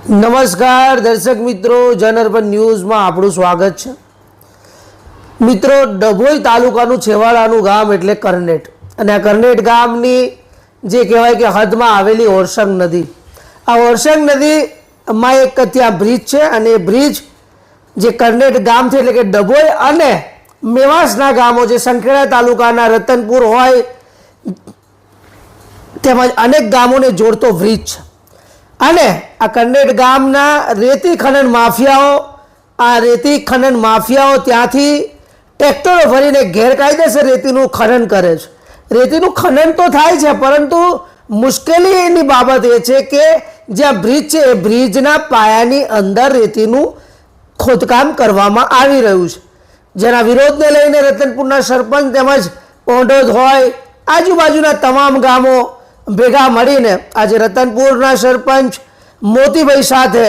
નમસ્કાર દર્શક મિત્રો, જનઅર્બન ન્યૂઝમાં આપણું સ્વાગત છે। મિત્રો, ડભોઈ તાલુકાનું છેવાડાનું ગામ એટલે કરનેટ, અને આ કરનેટ ગામની જે કહેવાય કે હદમાં આવેલી ઓરસંગ નદી, આ ઓરસંગ નદીમાં એક ત્યાં બ્રિજ છે, અને એ બ્રિજ જે કરનેટ ગામ છે એટલે કે ડભોઈ અને મેવાસના ગામો જે સંખેડા તાલુકાના રતનપુર હોય તેમજ અનેક ગામોને જોડતો બ્રિજ છે। અને આ કરનેટ ગામના રેતી ખનન માફિયાઓ ત્યાંથી ટ્રેક્ટરો ભરીને ગેરકાયદેસર રેતીનું ખનન કરે છે। રેતીનું ખનન તો થાય છે, પરંતુ મુશ્કેલીની બાબત એ છે કે જ્યાં બ્રિજ છે એ બ્રિજના પાયાની અંદર રેતીનું ખોદકામ કરવામાં આવી રહ્યું છે, જેના વિરોધને લઈને રતનપુરના સરપંચ તેમજ પોંઢોદ હોય આજુબાજુના તમામ ગામો ભેગા મળીને આજે રતનપુરના સરપંચ મોતીભાઈ સાથે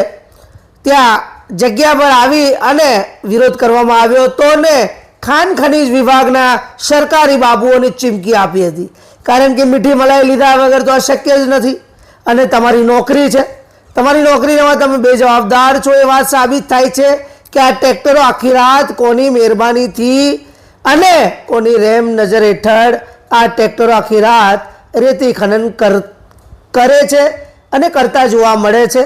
ત્યાં જગ્યા પર આવી અને વિરોધ કરવામાં આવ્યો હતો ને ખાન ખનીજ વિભાગના સરકારી બાબુઓને ચીમકી આપી હતી, કારણ કે મીઠી મલાઈ લીધા વગર તો આ શક્ય જ નથી, અને તમારી નોકરી છે, તમારી નોકરીમાં તમે બેજવાબદાર છો એ વાત સાબિત થાય છે કે આ ટ્રેક્ટરો આખી રાત કોની મહેરબાનીથી અને કોની રેમ નજર હેઠળ આ ટ્રેક્ટરો આખી રાત રેતી ખનન કરે છે અને કરતા જોવા મળે છે।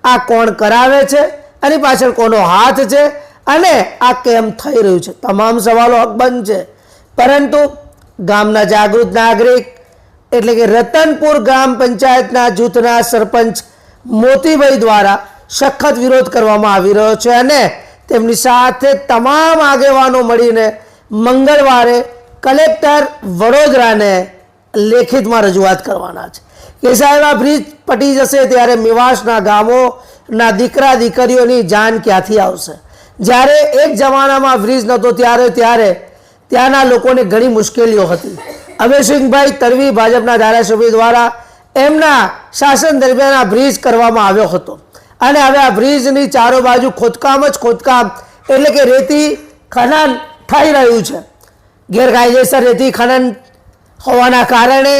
આ કોણ કરાવે છે, આની પાછળ કોનો હાથ છે, અને આ કેમ થઈ રહ્યું છે, તમામ સવાલો હકબંધ છે। પરંતુ ગામના જાગૃત નાગરિક એટલે કે રતનપુર ગ્રામ પંચાયતના જૂથના સરપંચ મોતીભાઈ દ્વારા સખત વિરોધ કરવામાં આવી રહ્યો છે, અને તેમની સાથે તમામ આગેવાનો મળીને મંગળવારે કલેક્ટર વડોદરાને લેખિતમાં રજૂઆત કરવાના છે કે સાહેબ આ બ્રિજ પટી જશે ત્યારે મેવાસના ગામોના દીકરા દીકરીઓની જાન ક્યાંથી આવશે। જ્યારે એક જમાનામાં બ્રિજ નહોતો ત્યારે ત્યાંના લોકોને ઘણી મુશ્કેલીઓ હતી। અભયસિંહભાઈ તરવી ભાજપના ધારાસભ્ય દ્વારા એમના શાસન દરમિયાન આ બ્રિજ કરવામાં આવ્યો હતો, અને હવે આ બ્રિજની ચારો બાજુ ખોદકામ એટલે કે રેતી ખનન થઈ રહ્યું છે। ગેરકાયદેસર રેતી ખનન હોવાના કારણે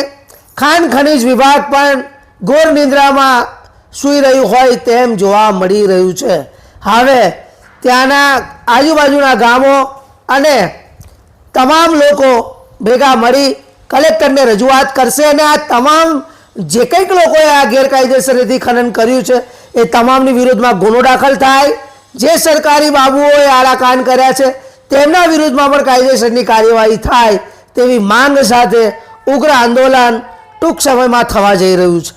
ખાન ખનીજ વિભાગ પણ ઘોર નિંદ્રામાં સૂઈ રહ્યું હોય તેમ જોવા મળી રહ્યું છે। હવે ત્યાંના આજુબાજુના ગામો અને તમામ લોકો ભેગા મળી કલેક્ટરને રજૂઆત કરશે, અને આ તમામ જે કંઈક લોકોએ આ ગેરકાયદેસર રેતી ખનન કર્યું છે એ તમામની વિરુદ્ધમાં ગુનો દાખલ થાય। જે સરકારી બાબુઓએ આડા કાન કર્યા છે તેમના વિરુદ્ધમાં પણ કાયદેસરની કાર્યવાહી થાય તેવી માંગ સાથે ઉગ્ર આંદોલન ટૂંક સમયમાં થવા જઈ રહ્યું છે।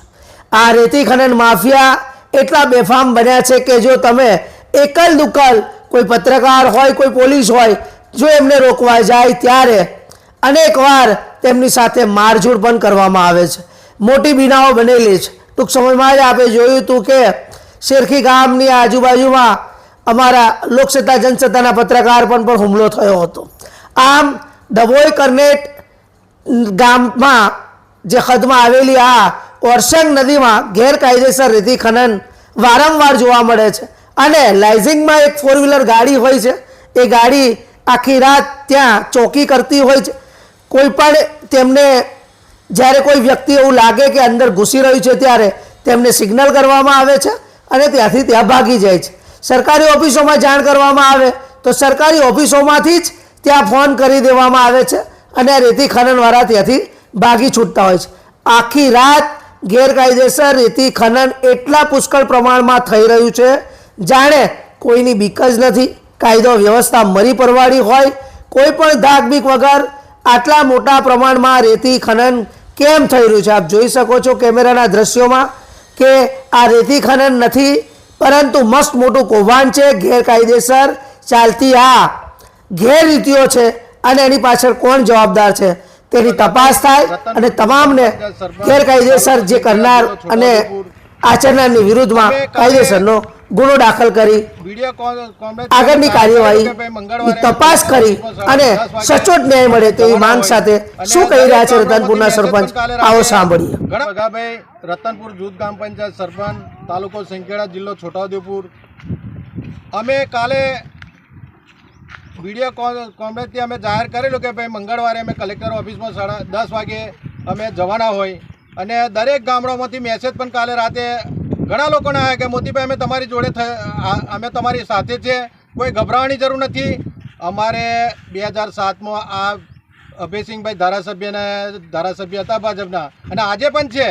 આ રેતી ખનન માફિયા એટલા બેફામ બન્યા છે કે જો તમે એકલ દુકલ કોઈ પત્રકાર હોય, કોઈ પોલીસ હોય, જો એમને રોકવા જાય ત્યારે અનેકવાર તેમની સાથે મારઝૂડ પણ કરવામાં આવે છે, મોટી બીનાઓ બનેલી છે। ટૂંક સમયમાં જ આપણે જોયું હતું કે શેરખી ગામની આજુબાજુમાં અમારા લોકસત્તા જનસત્તાના પત્રકાર પર હુમલો થયો હતો। આમ ડભોઈ કરનેટ ગામમાં જે હદમાં આવેલી આ ઓરસંગ નદીમાં ગેરકાયદેસર રેતી ખનન વારંવાર જોવા મળે છે, અને લાઇઝિંગમાં એક 4 વ્હીલર ગાડી હોય છે, એ ગાડી આખી રાત ત્યાં ચોકી કરતી હોય છે। કોઈ પણ તેમને જ્યારે કોઈ વ્યક્તિ એવું લાગે કે અંદર ઘૂસી રહ્યું છે ત્યારે તેમને સિગ્નલ કરવામાં આવે છે અને ત્યાંથી ત્યાં ભાગી જાય છે। સરકારી ઓફિસોમાં જાણ કરવામાં આવે તો સરકારી ઓફિસોમાંથી જ ત્યાં ફોન કરી દેવામાં આવે છે, અને આ રેતી ખનનવાળા ત્યાંથી ભાગી છૂટતા હોય છે। આખી રાત ગેરકાયદેસર રેતી ખનન એટલા પુષ્કળ પ્રમાણમાં થઈ રહ્યું છે જાણે કોઈની બીક જ નથી, કાયદો વ્યવસ્થા મરી પરવાડી હોય, કોઈ પણ ધાકબીક વગર આટલા મોટા પ્રમાણમાં રેતી ખનન કેમ થઈ રહ્યું છે। આપ જોઈ શકો છો કેમેરાના દ્રશ્યોમાં કે આ રેતી ખનન નથી, પરંતુ મસ્ત મોટું કૌભાંડ છે, ગેરકાયદેસર ચાલતી આ ગેરરીતિઓ છે, અને એની પાછળ કોણ જવાબદાર છે તેની તપાસ થાય, અને તમામને ગેરકાયદેસર જે કરનાર અને આચરનારની વિરુદ્ધમાં કાયદેસરનો ગુનો દાખલ કરી આગળની કાર્યવાહી તપાસ કરી અને સચોટ ન્યાય મળે તેવી માંગ સાથે શું કહી રહ્યા છે રતનપુરના સરપંચ, આવો સાંભળીએ। રતનપુર જૂથ ગ્રામ પંચાયત સરપંચ, તાલુકો સંખેડા, જિલ્લો છોટાઉદેપુર। અમે કાલે વિડીયો કોન્ફરન્સથી અમે જાહેર કરેલું કે ભાઈ મંગળવારે અમે કલેક્ટર ઓફિસમાં 10:30 વાગે અમે જવાના હોય, અને દરેક ગામડામાંથી મેસેજ પણ કાલે રાતે ઘણા લોકોને આવ્યા કે મોતીભાઈ અમે તમારી જોડે અમે તમારી સાથે છે, કોઈ ગભરાવાની જરૂર નથી. અમારે 2007માં આ અભયસિંહભાઈ ધારાસભ્ય હતા ભાજપના, અને આજે પણ છે.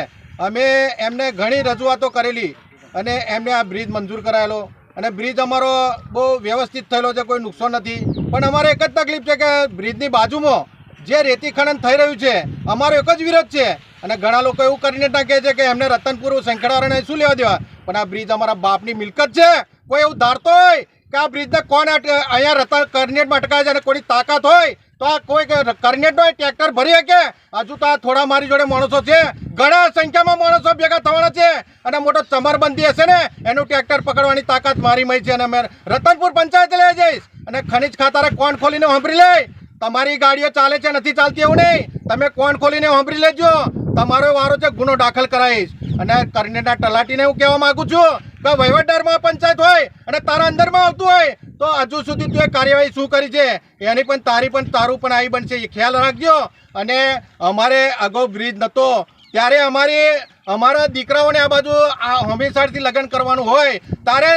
અમે એમને ઘણી રજૂઆતો કરેલી અને એમને આ બ્રિજ મંજૂર કરાયેલો, અને બ્રિજ અમારો બહુ વ્યવસ્થિત થયેલો છે, કોઈ નુકસાન નથી. પણ અમારે એક જ તકલીફ છે કે બ્રિજની બાજુમાં જે રેતી ખનન થઈ રહ્યું છે, અમારો એક જ વિરોધ છે. અને ઘણા લોકો એવું કરીને કહે છે કે એમને રતનપુર સંખેડાવાળાને શું લેવા દેવા, પણ આ બ્રિજ અમારા બાપની મિલકત છે. કોઈ એવું ધારતો હોય કે આ બ્રિજને કોણ અહીંયા કરનેટમાં અટકાવે છે અને કોઈની તાકાત હોય તો આ કોઈ કરનેટનો ટ્રેક્ટર ભરી શકે? હજુ તો આ થોડા મારી જોડે માણસો છે, ઘણા સંખ્યામાં માણસો ભેગા થવાના છે, અને મોટો ચમરબંધી હશે ને એનું ટ્રેક્ટર પકડવાની તાકાત મારી મય છે. અને અમે રતનપુર પંચાયત લઈ જઈશ, અને ખનીજ ખાતારે કોણ ખોલીને સાંભળી લે. તમારી ગાડીઓ ચાલે છે નથી ચાલતી એવું નહીં, તમે કોણ ખોલીને સાંભળી લેજો. તમારો વારો છે, ગુનો દાખલ કરાવીશ. અને કરનેટના તલાટીને હું કહેવા માંગુ છું કે વહીવટદારમાં પંચાયત હોય અને તારા અંદરમાં આવતું હોય તો હજુ સુધી તું એ કાર્યવાહી શું કરી છે એની પણ તારું પણ આવી બનશે, એ ખ્યાલ રાખજો. અને અમારે અગાઉ બ્રિજ નહોતો ત્યારે અમારા દીકરાઓને આ બાજુ હંમેશાથી લગ્ન કરવાનું હોય, તારે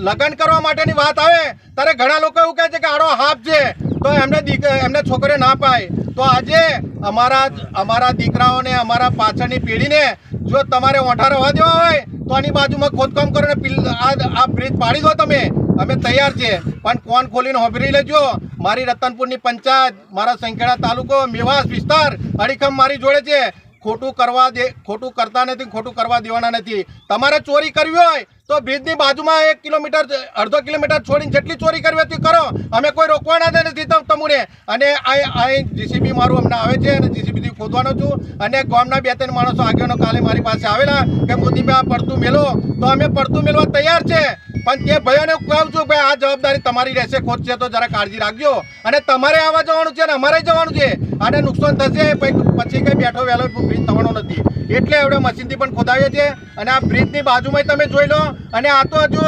લગ્ન કરવા માટેની વાત આવે ત્યારે ઘણા લોકો એવું કહે છે કે આડો હાફ છે તો એમને છોકરીઓ ના પાય. તો આજે અમારા દીકરાઓને, અમારા પાછળની પેઢીને જો તમારે ઓંઠા રવા દેવા હોય તો આની બાજુમાં ખોદકામ કરો ને આ બ્રિજ પાડી દો તમે, અમે તૈયાર છે. પણ કોણ ખોલીને હોભરી લેજો. મારી રતનપુરની પંચાયત, મારા સંખેડા તાલુકો, મેવાસ વિસ્તાર અડીખમ મારી જોડે છે. ખોટું કરતા નથી, ખોટું કરવા દેવાના નથી. તમારે ચોરી કરવી હોય તો બ્રિજની બાજુમાં 1 કિલોમીટર, અડધો કિલોમીટર છોડીને જેટલી ચોરી કરવી હતી કરો, અમે કોઈ રોકવાના નથી તમને. અને આ જીસીબી મારું અમને આવે છે અને જીસીબીથી ખોદવાનો છું. અને ગામના 2-3 માણસો આગેવાનો કાલે મારી પાસે આવેલા કે મોદીભાઈ આ પડતું મેલો, તો અમે પડતું મેળવા તૈયાર છે. પણ તે ભાઈઓને કહું છું ભાઈ આ જવાબદારી તમારી રહેશે, ખોદશે તો જરા કાળજી રાખજો. અને તમારે આવવા જવાનું છે અને અમારે જવાનું છે. આને નુકસાન થશે પછી કંઈ બેઠો વહેલો બ્રિજ થવાનો નથી. એટલે આપણે મશીનથી પણ ખોદાવીએ છીએ. અને આ બ્રિજની બાજુમાં તમે જોઈ લો. અને આ તો હજુ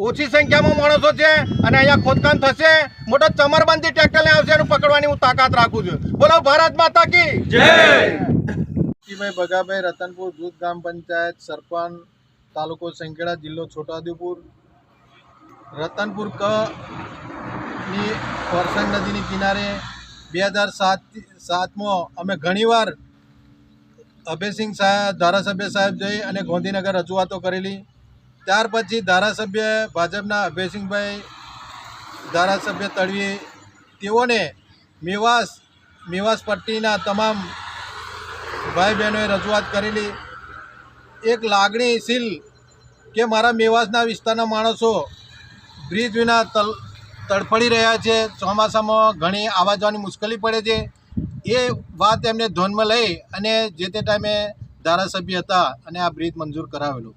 ઓછી સંખ્યામાં માણસો છે અને અહીંયા ખોદકામ થશે. મોટો ચમરબંધી ટ્રેક્ટરને આવશે એનું પકડવાની હું તાકાત રાખું છું. બોલો ભારત માતા કી જય. ભગાભાઈ, રતનપુર જૂથ ગ્રામ પંચાયત સરપંચ, તાલુકો સંખેડા, જિલ્લો છોટાઉદેપુર. રતનપુર ની પરસંગ નદીની કિનારે 2007માં અમે ઘણીવાર અભયસિંહ ધારાસભ્ય સાહેબ જઈ અને ગાંધીનગર રજૂઆતો કરેલી. ત્યાર પછી ભાજપના અભયસિંહભાઈ ધારાસભ્ય તળવી તેઓને મેવાસ પટ્ટીના તમામ ભાઈ બહેનોએ રજૂઆત કરેલી. એક લાગણીશીલ કે મારા મેવાસના વિસ્તારના માણસો બ્રિજ વિના તડફડી રહ્યા છે, ચોમાસામાં ઘણી આવવા જવાની મુશ્કેલી પડે છે. એ વાત એમને ધ્યાનમાં લઈ અને જે તે ટાઈમે ધારાસભ્ય હતા અને આ બ્રિજ મંજૂર કરાવેલો.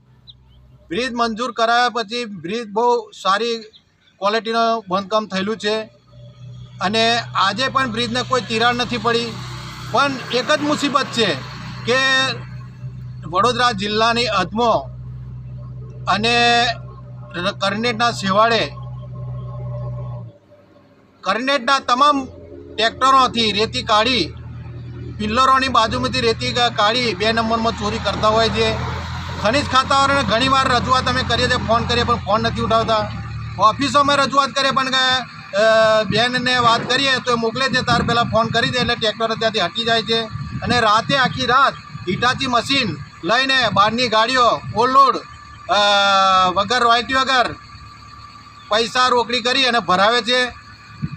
બ્રિજ મંજૂર કરાવ્યા પછી બ્રિજ બહુ સારી ક્વોલિટીનું બાંધકામ થયેલું છે. અને આજે પણ બ્રિજને કોઈ તિરાડ નથી પડી. પણ એક જ મુસીબત છે કે વડોદરા જિલ્લાની હદમાં અને કરનેટના છેવાડે કરનેટના તમામ ટ્રેક્ટરોથી રેતી કાઢી, પિલ્લરોની બાજુમાંથી રેતી કાઢી 2 નંબરમાં ચોરી કરતા હોય છે. ખનીજ ખાતાવાળાને ઘણીવાર રજૂઆત અમે કરીએ છીએ, ફોન કરીએ પણ ફોન નથી ઉઠાવતા. ઓફિસોમાં રજૂઆત કરીએ પણ બેનને વાત કરીએ તો એ મોકલે છે, તાર પહેલાં ફોન કરી દે એટલે ટ્રેક્ટરો ત્યાંથી હટી જાય છે. અને રાતે આખી રાત હિટાચી મશીન લઈને બહારની ગાડીઓ ઓવરલોડ વગર રોયલ્ટી વગર પૈસા રોકડી કરી અને ભરાવે છે.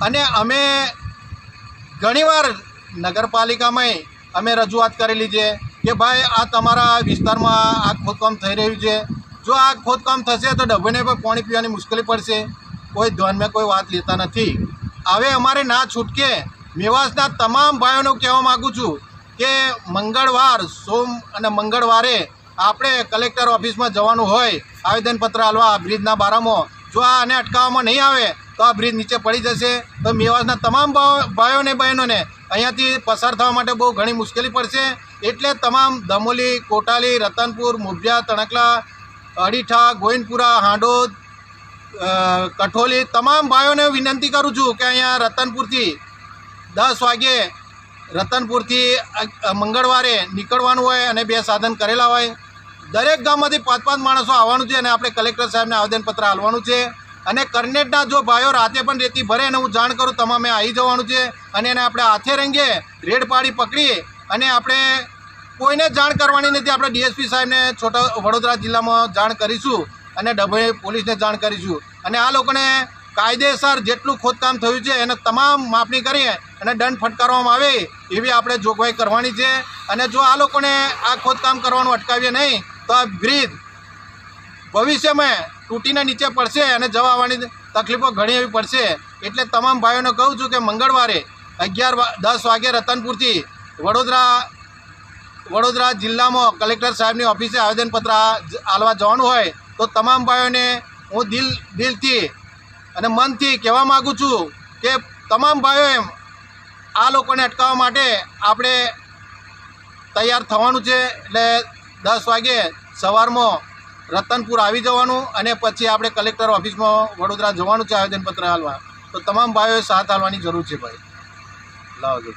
અને અમે ઘણીવાર નગરપાલિકામાં અમે રજૂઆત કરેલી છે કે ભાઈ આ તમારા વિસ્તારમાં આ ખોદકામ થઈ રહ્યું છે, જો આ ખોદકામ થશે તો ડબ્બાને પણ પાણી પીવાની મુશ્કેલી પડશે. કોઈ ધ્યાનમાં કોઈ વાત લેતા નથી. હવે અમારે ના છૂટકે મેવાસના તમામ ભાઈઓને કહેવા માગું છું કે સોમ અને મંગળવારે આપણે કલેક્ટર ઓફિસમાં જવાનું હોય આવેદનપત્ર આપવા બ્રિજના બારામાં. જો આને અટકાવવામાં નહીં આવે તો આ બ્રિજ નીચે પડી જશે. તો મેવાસના તમામ ભાઈઓને બહેનોને અહીંયાથી પસાર થવા માટે બહુ ઘણી મુશ્કેલી પડશે. એટલે તમામ દમોલી, કોટાલી, રતનપુર, મુભિયા, તણકલા, અડીઠા, ગોવિંદપુરા, હાંડોદ, કઠોલી તમામ ભાઈઓને વિનંતી કરું છું કે અહીંયા રતનપુરથી 10 વાગે રતનપુરથી મંગળવારે નીકળવાનું હોય અને 2 સાધન કરેલા હોય. દરેક ગામમાંથી 5-5 માણસો આવવાનું છે અને આપણે કલેક્ટર સાહેબને આવેદનપત્ર આપવાનું છે. અને કરનેટના જો ભાઈઓ રાતે પણ રેતી ભરે અને હું જાણ કરું તમામે આવી જવાનું છે અને એને આપણે હાથે રંગે રેડ પાડી પકડી અને આપણે કોઈને જાણ કરવાની નથી. આપણે ડીએસપી સાહેબને છોટા વડોદરા જિલ્લામાં જાણ કરીશું અને ડભોઈ પોલીસને જાણ કરીશું અને આ લોકોને કાયદેસર જેટલું ખોદકામ થયું છે એને તમામ માપણી કરી અને દંડ ફટકારવામાં આવે એવી આપણે જોગવાઈ કરવાની છે. અને જો આ લોકોને આ ખોદકામ કરવાનું અટકાવીએ નહીં તો આ બ્રિજ ભવિષ્યમાં તૂટીને નીચે પડશે અને જવા આવવાની તકલીફો ઘણી એવી પડશે. એટલે તમામ ભાઈઓને કહું છું કે મંગળવારે 10 વાગે રતનપુરથી વડોદરા જિલ્લામાં કલેક્ટર સાહેબની ઓફિસે આવેદનપત્ર આલવા જવાનું હોય તો તમામ ભાઈઓને હું દિલથી અને મનથી કહેવા માગું છું કે તમામ ભાઈઓએ આ લોકોને અટકાવવા માટે આપણે તૈયાર થવાનું છે. એટલે 10 વાગે સવારમાં રતનપુર આવી જવાનું અને પછી આપણે કલેક્ટર ઓફિસમાં વડોદરા જવાનું છે આવેદનપત્ર આલવા. તો તમામ ભાઈઓએ સાથ આલવાની જરૂર છે ભાઈ. લાવજો.